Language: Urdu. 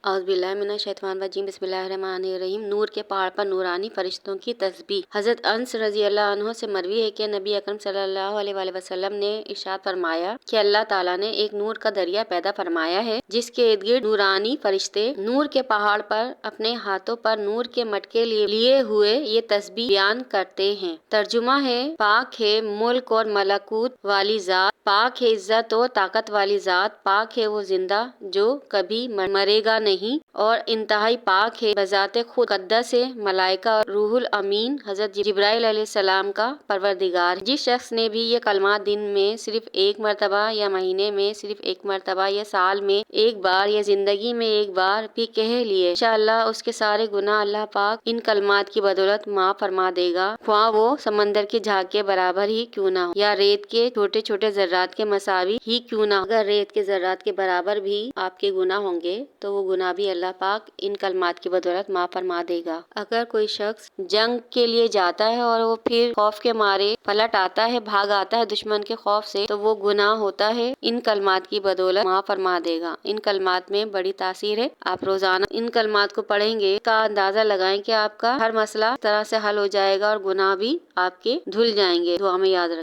اعوذ باللہ من الشیطان الرجیم بسم اللہ الرحمن الرحیم۔ نور کے پہاڑ پر نورانی فرشتوں کی تسبیح۔ حضرت انس رضی اللہ عنہ سے مروی ہے کہ نبی اکرم صلی اللہ علیہ وآلہ وسلم نے ارشاد فرمایا کہ اللہ تعالیٰ نے ایک نور کا دریا پیدا فرمایا ہے جس کے ارد گرد نورانی فرشتے نور کے پہاڑ پر اپنے ہاتھوں پر نور کے مٹکے لیے ہوئے یہ تسبیح بیان کرتے ہیں۔ ترجمہ ہے: پاک ہے ملک اور ملکوت والی ذات، پاک ہے عزت و طاقت والی ذات، پاک ہے وہ زندہ جو کبھی مرے گا نہیں، اور انتہائی پاک ہے بذات خود مقدس ہے ملائکہ اور روح الامین حضرت جبرائیل علیہ السلام کا پروردگار۔ جس شخص نے بھی یہ کلمات دن میں صرف ایک مرتبہ یا مہینے میں صرف ایک مرتبہ یا سال میں ایک بار یا زندگی میں ایک بار بھی کہہ لیے، انشاءاللہ اس کے سارے گناہ اللہ پاک ان کلمات کی بدولت معاف فرما دے گا، خواہ وہ سمندر کی جھاگ کے برابر ہی کیوں نہ ہو یا ریت کے چھوٹے چھوٹے ذرات کے مساوی ہی کیوں نہ ہو۔ اگر ریت کے ذرات کے برابر بھی آپ کے گناہ ہوں گے تو وہ گناہ بھی اللہ پاک ان کلمات کی بدولت معاف فرما دے گا۔ اگر کوئی شخص جنگ کے لیے جاتا ہے اور وہ پھر خوف کے مارے پلٹ آتا ہے، بھاگ آتا ہے دشمن کے خوف سے، تو وہ گناہ ہوتا ہے ان کلمات کی بدولت معاف فرما دے گا۔ ان کلمات میں بڑی تاثیر ہے۔ آپ روزانہ ان کلمات کو پڑھیں گے کا اندازہ لگائیں کہ آپ کا ہر مسئلہ اس طرح سے حل ہو جائے گا اور گناہ بھی آپ کے دھل جائیں گے۔ دعا میں یاد رکھیں۔